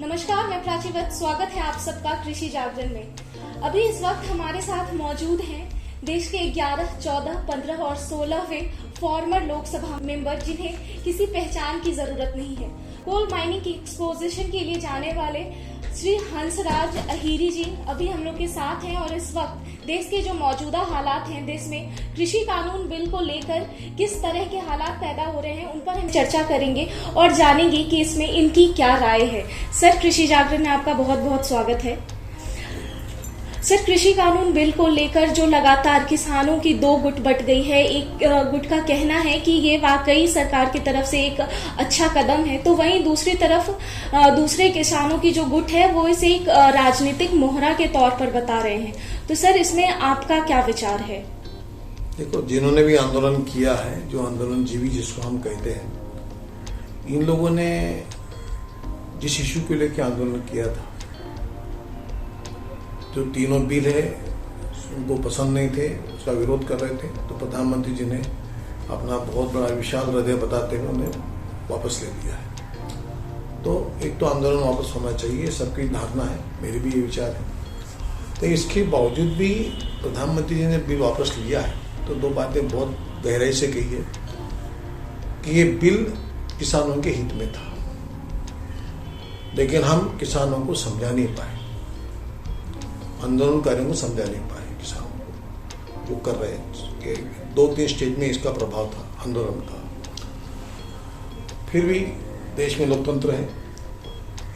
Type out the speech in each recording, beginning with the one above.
नमस्कार, मैं प्राची वत्स। स्वागत है आप सबका कृषि जागरण में। अभी इस वक्त हमारे साथ मौजूद हैं देश के 11, 14, 15 और 16वें फॉर्मर लोकसभा मेंबर, जिन्हें किसी पहचान की जरूरत नहीं है। कोल माइनिंग की एक्सपोजिशन के लिए जाने वाले श्री हंसराज अहीरी जी अभी हम लोग के साथ हैं और इस वक्त देश के जो मौजूदा हालात हैं, देश में कृषि कानून बिल को लेकर किस तरह के हालात पैदा हो रहे हैं, उन पर हम चर्चा करेंगे और जानेंगे कि इसमें इनकी क्या राय है। सर, कृषि जागरण में आपका बहुत बहुत स्वागत है। सर, कृषि कानून बिल को लेकर जो लगातार किसानों की दो गुट बट गई है, एक गुट का कहना है कि ये वाकई सरकार की तरफ से एक अच्छा कदम है, तो वहीं दूसरी तरफ दूसरे किसानों की जो गुट है वो इसे एक राजनीतिक मोहरा के तौर पर बता रहे हैं। तो सर, इसमें आपका क्या विचार है? देखो, जिन्होंने भी आंदोलन किया है, जो आंदोलन जीवी जिसको हम कहते हैं, इन लोगों ने जिस इश्यू को लेकर आंदोलन किया था, जो तीनों बिल है उनको पसंद नहीं थे, उसका विरोध कर रहे थे, तो प्रधानमंत्री जी ने अपना बहुत बड़ा विशाल हृदय बताते हुए उन्हें वापस ले लिया है। तो एक तो आंदोलन वापस होना चाहिए, सबकी धारणा है, मेरे भी ये विचार है। तो इसके बावजूद भी प्रधानमंत्री जी ने बिल वापस लिया है, तो दो बातें बहुत गहराई से कही है कि ये बिल किसानों के हित में था, लेकिन हम किसानों को समझा नहीं पाए, आंदोलनकारियों को समझा नहीं पाए, किसानों को जो कर रहे हैं। 2-3 स्टेज में इसका प्रभाव था आंदोलन का। फिर भी देश में लोकतंत्र है,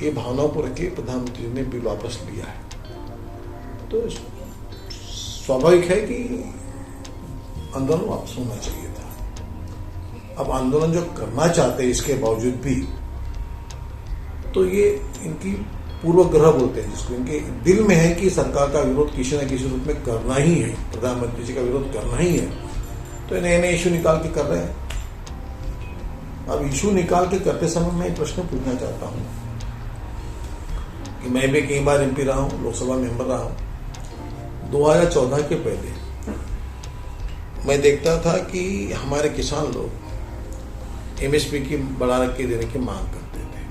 ये भावनाओं को रख के प्रधानमंत्री ने बिल वापस लिया है, तो स्वाभाविक है कि आंदोलन वापस होना चाहिए था। अब आंदोलन जो करना चाहते हैं इसके बावजूद भी, तो ये इनकी पूर्वग्रह बोलते हैं जिसको, इनके दिल में है कि सरकार का विरोध किसी न किसी रूप में करना ही है, प्रधानमंत्री जी का विरोध करना ही है, तो नए नए इशू निकाल के कर रहे हैं। अब इशू निकाल के करते समय मैं एक प्रश्न पूछना चाहता हूं कि मैं भी कई बार एमपी रहा हूं, लोकसभा मेंबर रहा हूं। 2014 के पहले मैं देखता था कि हमारे किसान लोग एमएसपी की बढ़ा के देने की मांग करते थे,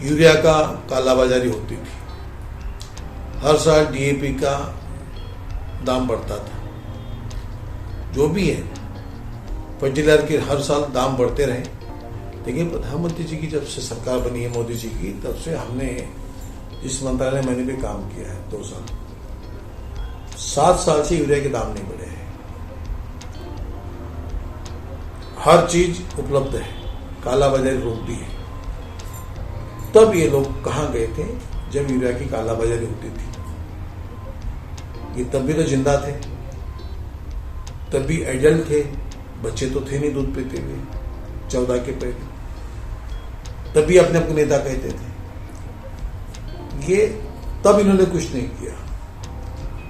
यूरिया का कालाबाजारी होती थी, हर साल डीएपी का दाम बढ़ता था, जो भी है फर्टिलाइजर के हर साल दाम बढ़ते रहे। लेकिन प्रधानमंत्री जी की जब से सरकार बनी है, मोदी जी की, तब से हमने इस मंत्रालय मैंने भी काम किया है 2 साल, 7 साल से यूरिया के दाम नहीं बढ़े हैं। हर चीज उपलब्ध है, कालाबाजारी रोक दी है। तब ये लोग कहाँ गए थे जब यूरिया की कालाबाजारी होती थी? ये तब भी तो जिंदा थे, तब भी एडल्ट थे, बच्चे तो थे नहीं दूध पीते हुए 14 के पहले, तब भी अपने आपको नेता कहते थे। ये तब इन्होंने कुछ नहीं किया।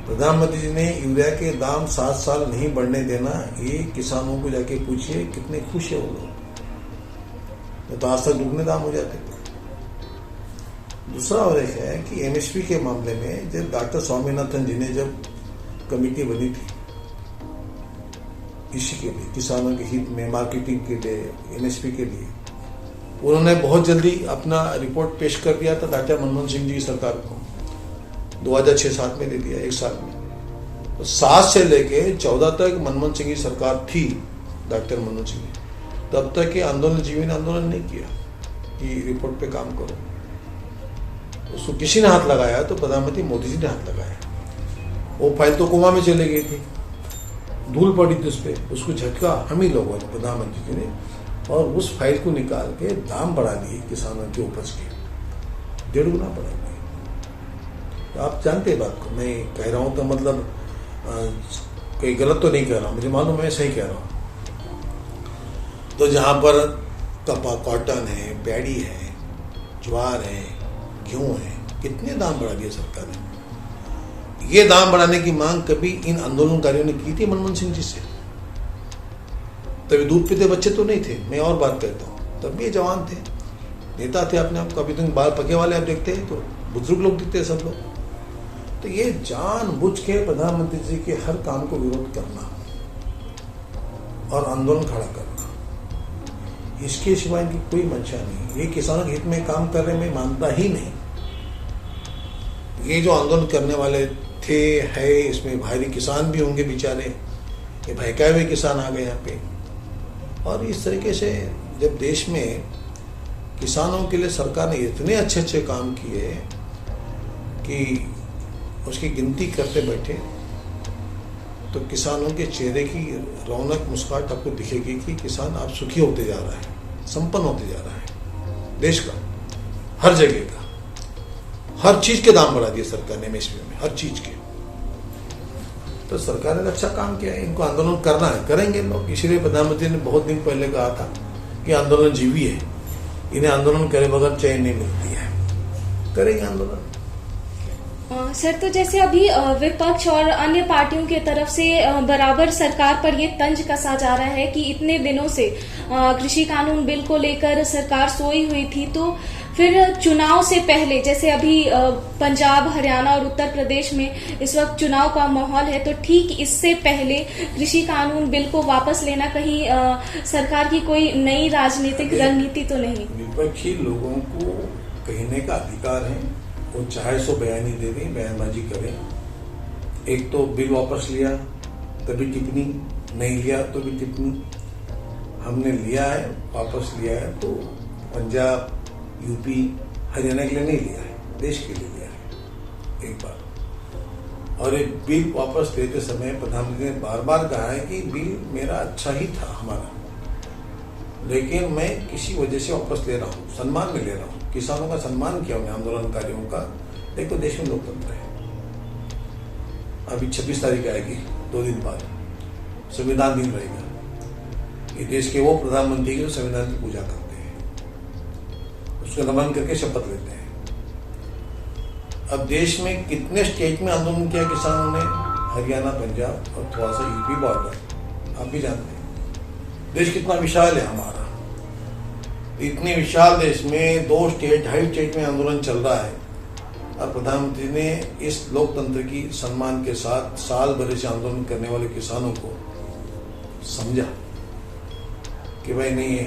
प्रधानमंत्री जी ने यूरिया के दाम 7 साल नहीं बढ़ने देना, ये किसानों को जाके पूछिए कितने खुश है वो लोग, तो आज तक दुगने दाम हो जाते थे। दूसरा और एक है कि एमएसपी के मामले में जब डॉक्टर स्वामीनाथन जी ने जब कमेटी बनी थी इसी के लिए, किसानों के हित में, मार्केटिंग के लिए, एमएसपी के लिए, उन्होंने बहुत जल्दी अपना रिपोर्ट पेश कर दिया था डॉक्टर मनमोहन सिंह जी की सरकार को, 2006-7 में दे दिया, 1 साल में। तो 7 से लेके 14 तक मनमोहन सिंह की सरकार थी, डॉक्टर मनमोहन सिंह, तब तक ये आंदोलन जीवी ने आंदोलन नहीं किया कि रिपोर्ट पे काम करो। उसको किसी ने हाथ लगाया तो प्रधानमंत्री मोदी जी ने हाथ लगाया। वो फाइल तो कोमा में चले गई थी, धूल पड़ी थी उस पर, उसको झटका हम ही लोगों ने, प्रधानमंत्री जी ने, और उस फाइल को निकाल के दाम बढ़ा दिए किसानों के उपज के, 1.5 गुना बढ़ा दिए। तो आप जानते हैं बात को, मैं कह रहा हूं तो मतलब कोई गलत तो नहीं कह रहा, मुझे मालूम मैं सही कह रहा हूं। तो जहां पर कपा, कॉटन है, पैडी है, ज्वार है, गेहूं है, कितने दाम बढ़ा दिए सरकार ने। ये दाम बढ़ाने की मांग कभी इन आंदोलनकारियों ने की थी मनमोहन सिंह जी से? तभी दूध पीते बच्चे तो नहीं थे, मैं और बात करता हूँ, तब भी ये जवान थे, नेता थे अपने आप। कभी तुम बाल पके वाले आप देखते हैं तो बुजुर्ग लोग दिखते हैं सब लोग। तो ये जानबूझ के प्रधानमंत्री जी के हर काम को विरोध करना और आंदोलन खड़ा करना, इसके सिवा इनकी कोई मंशा नहीं। ये किसानों के हित में काम कर रहे, मैं मानता ही नहीं। ये जो आंदोलन करने वाले थे है, इसमें भारी किसान भी होंगे बेचारे, ये भयकाए हुए किसान आ गए यहाँ पे। और इस तरीके से जब देश में किसानों के लिए सरकार ने इतने अच्छे अच्छे काम किए कि उसकी गिनती करते बैठे तो किसानों के चेहरे की रौनक मुस्कुराहट आपको दिखेगी कि किसान आप सुखी होते जा रहा है, संपन्न होते जा रहा है। देश का हर जगह का हर चीज के दाम बढ़ा दिए सरकार ने एमएसपी में, हर चीज के। तो सरकार ने अच्छा काम किया है। इनको आंदोलन करना है, करेंगे लोग। इसीलिए प्रधानमंत्री ने बहुत दिन पहले कहा था कि आंदोलन जीवी है, इन्हें आंदोलन करे बगैर चैन नहीं मिलती है। करेंगे आंदोलन। सर, तो जैसे अभी विपक्ष और अन्य पार्टियों की तरफ से बराबर सरकार पर ये तंज कसा जा रहा है कि इतने दिनों से कृषि कानून बिल को लेकर सरकार सोई हुई थी, तो फिर चुनाव से पहले, जैसे अभी पंजाब, हरियाणा और उत्तर प्रदेश में इस वक्त चुनाव का माहौल है, तो ठीक इससे पहले कृषि कानून बिल को वापस लेना कहीं सरकार की कोई नई राजनीतिक रणनीति तो नहीं? विपक्षी लोगों को कहने का अधिकार है, वो चाहे सो बयानी दे दें, बयानबाजी करें। एक तो बिल वापस लिया तभी टिप्पणी, नहीं लिया तो भी टिप्पणी। हमने लिया है, वापस लिया है, तो पंजाब, यूपी, हरियाणा के लिए नहीं लिया है, देश के लिए लिया है एक बार। और एक बिल वापस लेते समय प्रधानमंत्री ने बार बार कहा है कि बिल मेरा अच्छा ही था हमारा, लेकिन मैं किसी वजह से वापस ले रहा हूँ, सम्मान में ले रहा हूँ। किसानों का सम्मान किया उन्हें, आंदोलनकारियों का। देखो देश में लोकतंत्र है। अभी 26 तारीख आएगी, 2 दिन बाद संविधान दिन रहेगा। ये देश के वो प्रधानमंत्री की जो संविधान की पूजा करते हैं, उसको नमन करके शपथ लेते हैं। अब देश में कितने स्टेट में आंदोलन किया किसानों ने? हरियाणा, पंजाब और थोड़ा सा यूपी बॉर्डर, आप भी जानते हैं। देश कितना विशाल है हमारा। इतने विशाल देश में 2 स्टेट, 2.5 स्टेट में आंदोलन चल रहा है, और प्रधानमंत्री ने इस लोकतंत्र की सम्मान के साथ साल भर से आंदोलन करने वाले किसानों को समझा कि भाई नहीं है।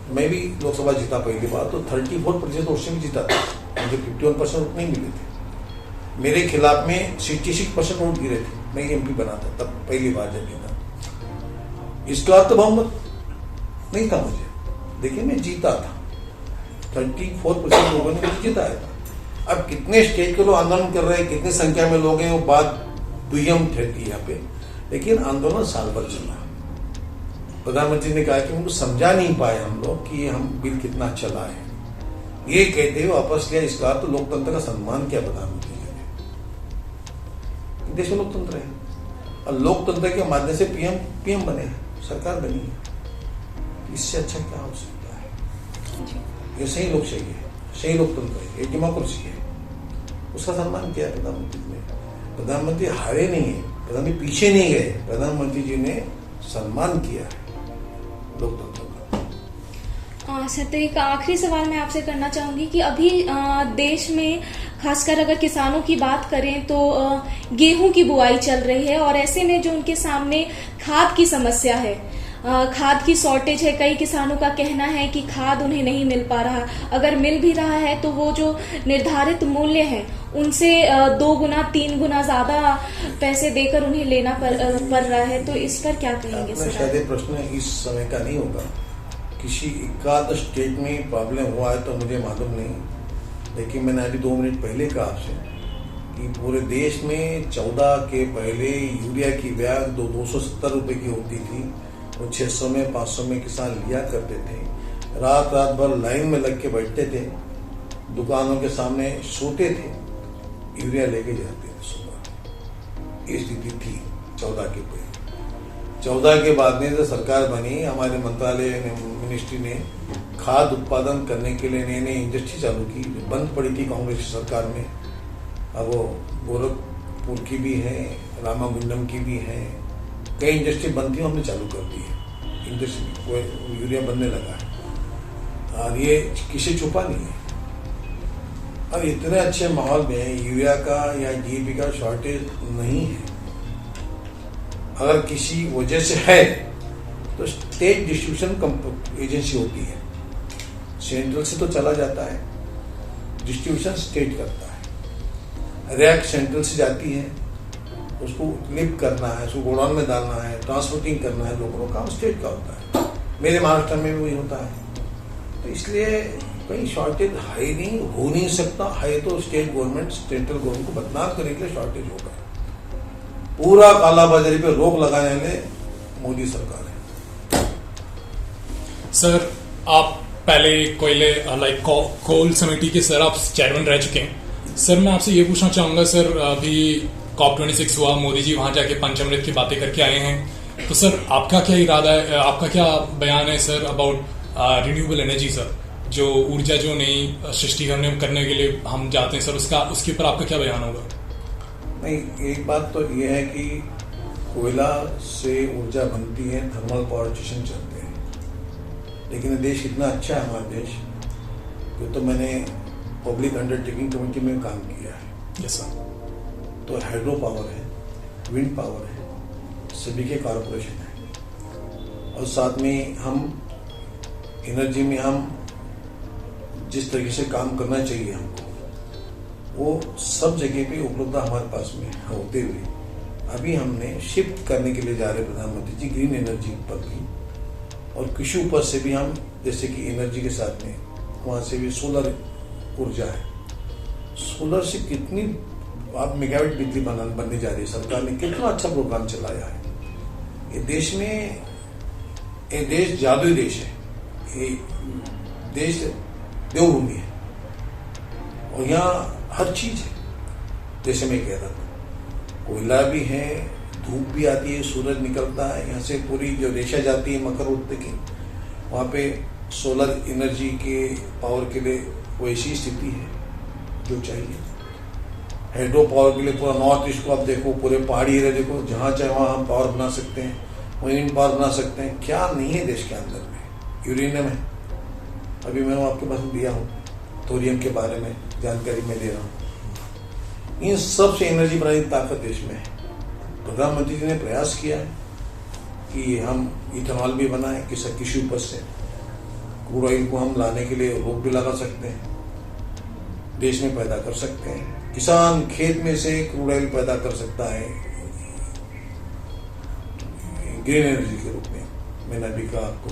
मैं भी लोकसभा जीता पहली बार, तो 34% उससे भी जीता था, मुझे 51% वोट नहीं मिले थे। मेरे खिलाफ में 66% वोट गिरे थे, मैं एमपी बना था तब पहली बार जब जीता। इसका अर्थ बहुमत नहीं था मुझे। देखिए मैं जीता था, 34% लोगों ने मुझे जिताया था। अब कितने स्टेट के लोग आंदोलन कर रहे हैं, कितनी संख्या में लोग हैं, वो बात दुयम ठहरती यहाँ पे, लेकिन आंदोलन साल भर चला। प्रधानमंत्री ने कहा कि उनको समझा नहीं पाए हम लोग कि हम बिल कितना चला है। ये कहते हुए वापस लिया, इसका तो लोकतंत्र का सम्मान किया प्रधानमंत्री जी ने। देश में लोकतंत्र है, और लोकतंत्र के माध्यम से पीएम बने, सरकार बनी है। इससे अच्छा क्या हो सकता है? ये सही लोकशाही है, सही लोकतंत्र है, ये डेमोक्रेसी है। उसका सम्मान किया प्रधानमंत्री ने। प्रधानमंत्री हारे नहीं है, प्रधानमंत्री पीछे नहीं गए, प्रधानमंत्री जी ने सम्मान किया है लोकतंत्र का। सर, तो एक आखिरी सवाल मैं आपसे करना चाहूंगी कि अभी देश में खासकर अगर किसानों की बात करें तो गेहूं की बुआई चल रही है, और ऐसे में जो उनके सामने खाद की समस्या है, खाद की शॉर्टेज है। कई किसानों का कहना है कि खाद उन्हें नहीं मिल पा रहा, अगर मिल भी रहा है तो वो जो निर्धारित मूल्य है उनसे 2 गुना 3 गुना ज्यादा पैसे देकर उन्हें लेना पड़ रहा है। तो इस पर क्या कहेंगे सर? शायद ये प्रश्न इस समय का नहीं होगा, किसी एकाध स्टेट में प्रॉब्लम हुआ है तो मुझे मालूम नहीं, लेकिन मैंने अभी 2 मिनट पहले कहा आपसे कि पूरे देश में 14 के पहले यूरिया की बैग 270 रुपए की होती थी, वो 600 में 500 में किसान लिया करते थे। रात भर लाइन में लग के बैठते थे, दुकानों के सामने सोते थे, यूरिया लेके जाते थे सुबह। ये स्थिति थी 14 के पहले। 14 के बाद में जब सरकार बनी, हमारे मंत्रालय ने, मिनिस्ट्री ने खाद उत्पादन करने के लिए नई नई इंडस्ट्री चालू की, बंद पड़ी थी कांग्रेस सरकार में। अब वो गोरखपुर की भी है, रामागुंडम की भी है, कई इंडस्ट्री बंद थी, हमने चालू कर दी है इंडस्ट्री, यूरिया बनने लगा है, और ये किसी छुपा नहीं है। और इतने अच्छे माहौल में यूरिया का या डीएपी का शॉर्टेज नहीं है। अगर किसी वजह से है तो स्टेट डिस्ट्रीब्यूशन एजेंसी होती है, सेंट्रल से तो चला जाता है, डिस्ट्रीब्यूशन स्टेट करता है। रैक सेंट्रल से जाती है, उसको लिफ्ट करना है, उसको गोडाउन में डालना है, ट्रांसपोर्टिंग करना है, लोगों का काम स्टेट का होता है। मेरे महाराष्ट्र में भी वही होता है। तो इसलिए कहीं शॉर्टेज है नहीं, हो नहीं सकता है, तो स्टेट गवर्नमेंट सेंट्रल गवर्नमेंट को बदनाम करने के लिए शॉर्टेज होगा। पूरा कालाबाजारी पे रोक लगाने वाले मोदी सरकार है। सर, आप पहले कोयले लाइक कोल समिति के सर आप चेयरमैन रह चुके हैं। सर, मैं आपसे ये पूछना चाहूंगा सर, अभी COP26 हुआ, मोदी जी वहां जाके पंचामृत की बातें करके आए हैं। तो सर, आपका क्या इरादा है, आपका क्या बयान है sir about renewable energy sir, जो ऊर्जा जो नई सृष्टि करने के लिए हम जाते हैं सर, उसके ऊपर आपका क्या बयान होगा? नहीं, एक बात तो ये है कि कोयला से ऊर्जा बनती है, थर्मल पावर स्टेशन चलते हैं, लेकिन देश इतना अच्छा है हमारा देश, तो मैंने पब्लिक अंडरटेकिंग कमेटी में काम किया है। Yes sir. तो हाइड्रो पावर है, विंड पावर है, सभी के कारपोरेशन है, और साथ में हम एनर्जी में हम जिस तरीके से काम करना चाहिए हमको, वो सब जगह पे उपलब्धता हमारे पास में होते हुए अभी हमने शिफ्ट करने के लिए जा रहे प्रधानमंत्री जी ग्रीन एनर्जी पर भी, और कृषि उपज से भी हम, जैसे कि एनर्जी के साथ में वहाँ से भी सोलर ऊर्जा है। सोलर से कितनी आप मेगावाट बिजली बनने जा रही है। सरकार ने कितना अच्छा प्रोग्राम चलाया है। ये देश में, ये देश जादुई देश है, ये देश देवभूमि है, और यहाँ हर चीज है। जैसे मैं कह रहा था, कोयला भी है, धूप भी आती है, सूरज निकलता है, यहाँ से पूरी जो रेशा जाती है मकर उड़ते की, वहाँ पे सोलर एनर्जी के पावर के लिए वैसी स्थिति है जो चाहिए। हाइड्रो पावर के लिए पूरा नॉर्थ ईस्ट को आप देखो, पूरे पहाड़ी एरिया देखो, जहाँ चाहे वहाँ हम पावर बना सकते हैं, विंड पावर बना सकते हैं। क्या नहीं है देश के अंदर में? यूरेनियम है, अभी मैं आपके पास दिया हूँ, थोरियम के बारे में जानकारी मैं दे रहा हूँ। इन सब से एनर्जी बनाने की ताकत देश में है। प्रधानमंत्री जी ने प्रयास किया है कि हम इथेनॉल भी बनाएं, कृषि उपज से क्रूड ऑयल को हम लाने के लिए रोक भी लगा सकते हैं, देश में पैदा कर सकते हैं। किसान खेत में से क्रूड ऑयल पैदा कर सकता है ग्रीन एनर्जी के रूप में, मैंने अभी कहा आपको।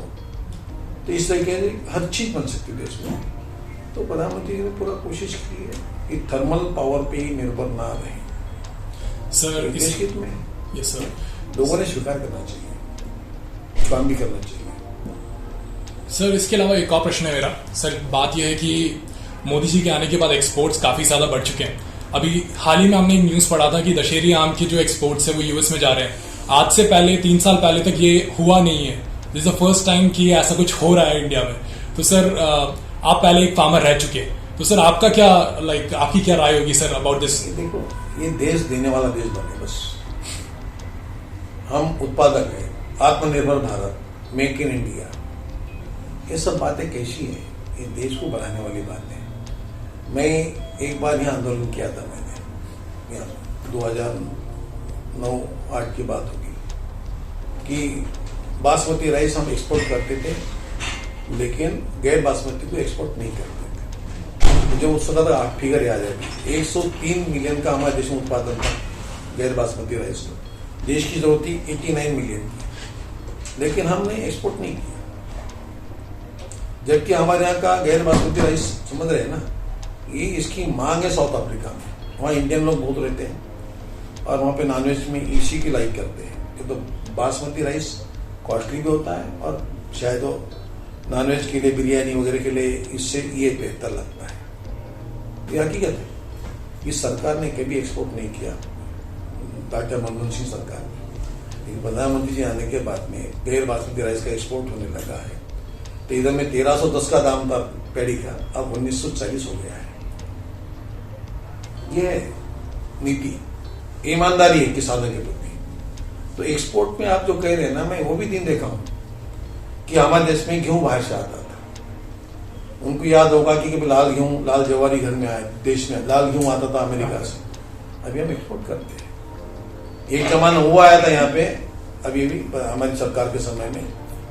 तो इस तरीके से हर चीज बन सकती है देश में। तो प्रधानमंत्री जी ने पूरा कोशिश की है कि थर्मल पावर पे ही निर्भर ना रहे सर। देश हित में यस सर, लोगों ने स्वीकार करना चाहिए, काम भी करना चाहिए। सर, इसके अलावा एक और प्रश्न है मेरा सर। बात यह है कि मोदी जी के आने के बाद एक्सपोर्ट्स काफी ज्यादा बढ़ चुके हैं। अभी हाल ही में हमने एक न्यूज पढ़ा था कि दशहरी आम के जो एक्सपोर्ट्स है वो यूएस में जा रहे हैं। आज से पहले 3 साल पहले तक ये हुआ नहीं है। This is the first time कि ऐसा कुछ हो रहा है इंडिया में। तो सर, आप पहले एक फार्मर रह चुके हैं, तो सर आपका क्या आपकी क्या राय होगी सर अबाउट दिस? देखो, ये देश देने वाला देश बने, बस हम उत्पादक है, आत्मनिर्भर भारत, मेक इन इंडिया, ये सब बातें कैसी है? ये देश को बढ़ाने वाली बातें। मैं एक बार यहाँ आंदोलन किया था, मैंने यहाँ 2009-8 की बात होगी कि बासमती राइस हम एक्सपोर्ट करते थे, लेकिन गैर बासमती को एक्सपोर्ट नहीं करते थे। मुझे उस समय 8 फिगर याद है, 103 मिलियन का हमारे देश में उत्पादन था गैर बासमती राइस का। देश की जरूरत थी 89 मिलियन की, लेकिन हमने एक्सपोर्ट नहीं किया। जबकि हमारे यहाँ का गैर बासमती राइस, समझ रहे हैं ना, ये इसकी मांग है साउथ अफ्रीका में। वहाँ इंडियन लोग बहुत रहते हैं और वहाँ पे नॉनवेज में इसी की लाइक करते हैं। तो बासमती राइस कॉस्टली भी होता है और शायद वो नॉनवेज के लिए, बिरयानी वगैरह के लिए इससे ये बेहतर लगता है। ये हकीकत है। इस सरकार ने कभी एक्सपोर्ट नहीं किया, डॉक्टर मनमोहन सिंह सरकार ने। लेकिन प्रधानमंत्री जी आने के बाद में गैर बासमती राइस का एक्सपोर्ट होने लगा है। तो इधर में 1310 का दाम था पैडी का, अब 1940 हो गया है। यह नीति, ईमानदारी है किसानों के प्रति। तो एक्सपोर्ट में आप जो कह रहे हैं ना, मैं वो भी दिन देखा हूं कि हमारे देश में गेहूं बाहर से आता था। उनको याद होगा कि लाल गेहूं, लाल जवारी घर में आए, देश में लाल गेहूं आता था अमेरिका से। अभी हम एक्सपोर्ट करते हैं। एक जमाना वो आया था यहाँ पे, अभी भी हमारी सरकार के समय में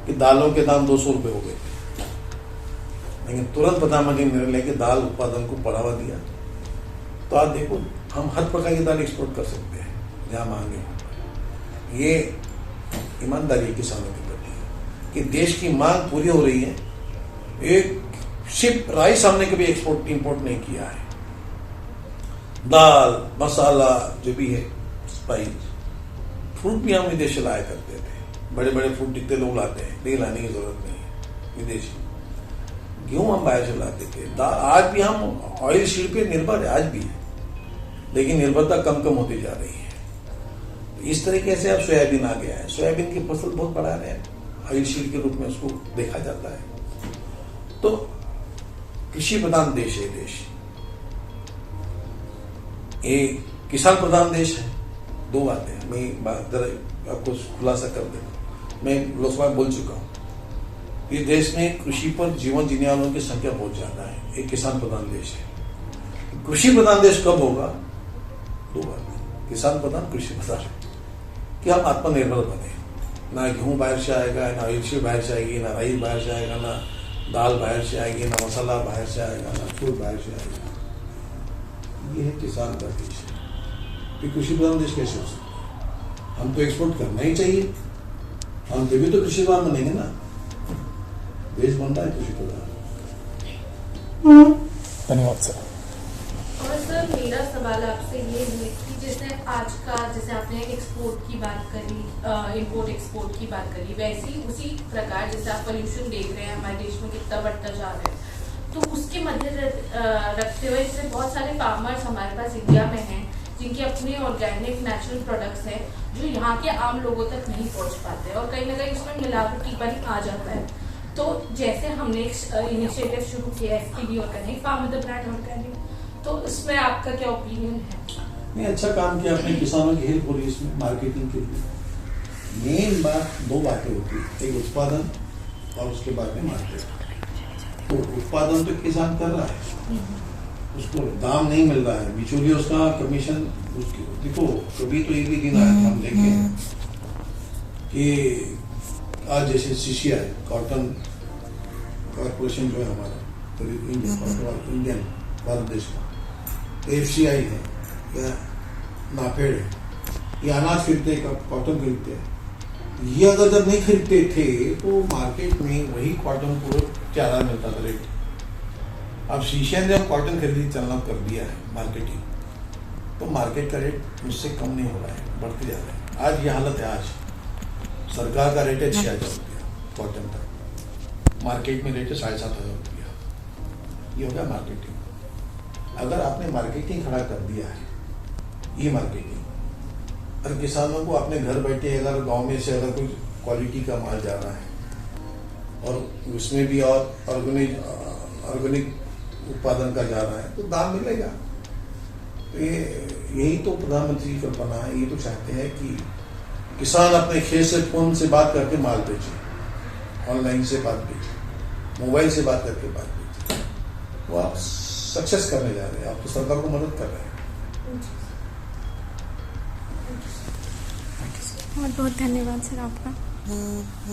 कि दालों के दाम 200 रुपये हो गए थे, लेकिन तुरंत प्रधानमंत्री ने निर्णय लेके दाल उत्पादन को बढ़ावा दिया। तो आज देखो हम हर प्रकार की दाल एक्सपोर्ट कर सकते हैं जहां मांगे हो। ये ईमानदारी किसानों के प्रति है कि देश की मांग पूरी हो रही है। एक शिप राइस हमने कभी एक्सपोर्ट इंपोर्ट नहीं किया है। दाल मसाला जो भी है, स्पाइस, फ्रूट भी हम विदेश से लाया करते थे। बड़े बड़े फ्रूट जितने लोग लाते हैं, नहीं लाने की जरूरत नहीं है विदेशी। गेहूं हम बाहर से लाते थे। आज भी हम ऑयल शील्ड पे निर्भर है, आज भी है, लेकिन निर्भरता कम कम होती जा रही है। इस तरीके से अब सोयाबीन आ गया है। सोयाबीन की फसल बहुत बढ़ा रहे हैं, ऑयल शील्ड के रूप में उसको देखा जाता है। तो कृषि प्रधान देश है देश, एक किसान प्रधान देश है। दो बातें मैं आपको खुलासा कर देता। मैं लोकसभा में बोल चुका हूं, इस देश में कृषि पर जीवन जीने वालों की संख्या बहुत ज्यादा है। एक किसान प्रधान देश है। कृषि प्रधान देश कब होगा? दो बातें, किसान प्रधान, कृषि प्रधान, कि हम आत्मनिर्भर बने। ना गेहूं बाहर से आएगा, ना ऑयल बाहर से आएगी, ना राइस बाहर से आएगा, ना दाल बाहर से आएगी, ना मसाला बाहर से आएगा, ना फ्रूट बाहर से आएगा। ये है किसान का देश। कि कृषि प्रधान देश कैसे हो सकता है? हम तो एक्सपोर्ट करना ही चाहिए, हम तभी तो कृषि प्रधान बनेंगे ना। देश बनता है कृषि प्रधान। धन्यवाद सर। और सर मेरा सवाल आपसे ये है कि जैसे आज का, जैसे आपने एक्सपोर्ट की बात करी, इंपोर्ट एक्सपोर्ट की बात करी, वैसे ही उसी प्रकार जैसे आप पोल्यूशन देख रहे हैं हमारे देश में कितना बढ़ता जा रहा है, तो उसके मध्य रखते हुए जैसे बहुत सारे फार्मर्स हमारे पास इंडिया में हैं जिनके अपने ऑर्गेनिक नेचुरल प्रोडक्ट्स हैं जो यहाँ के आम लोगों तक नहीं पहुँच पाते और कहीं ना कहीं उसमें मिलावटीपन आ जाता है। तो जैसे हमने इनिशिएटिव शुरू किया FPB organic, farm the brand organic, तो इसमें आपका क्या ओपिनियन है? नहीं, अच्छा काम किया आपने, किसानों की हेल्प हो रही है इसमें मार्केटिंग के लिए। मेन बात दो बातें होती है, एक उत्पादन और उसके बाद में मार्केट। तो उत्पादन तो किसान कर रहा है, उसको दाम नहीं मिल रहा है, बिचौलिए उसका कमीशन। देखो कभी तो एक भी दिन आया हम देखें कि आज जैसे CCI कॉटन कॉर्पोरेशन जो है हमारा इंडियन भारत देश का, FCI है या नाफेड है, ये अनाज खरीदते हैं, कॉटन खरीदते हैं। ये अगर जब नहीं खरीदते थे तो मार्केट में वही कॉटन को 4 मिलता था रेट। अब CCI ने जब कॉटन खरीदी चलना कर दिया है मार्केटिंग, तो मार्केट का रेट उससे कम नहीं हो रहा है, बढ़ते जा रहा है। आज ये हालत है। आज सरकार का रेट है 6,000 रुपया कॉटन का, मार्केट में रेट है 7,500 रुपया। ये हो गया मार्केटिंग। अगर आपने मार्केटिंग खड़ा कर दिया है, ये मार्केटिंग, और किसानों को अपने घर बैठे अगर गांव में से अगर कोई क्वालिटी का माल जा रहा है और उसमें भी और ऑर्गेनिक उत्पादन का जा रहा है, तो दाम मिलेगा। तो यही तो प्रधानमंत्री की कल्पना है। ये तो चाहते हैं कि किसान अपने खेत से फोन से बात करके माल बेचे, ऑनलाइन से बात बेचे, मोबाइल से बात करके बात बेचे। वो आप सक्सेस करने जा रहे हैं, आप तो सरकार को मदद कर रहे हैं। बहुत बहुत धन्यवाद सर आपका।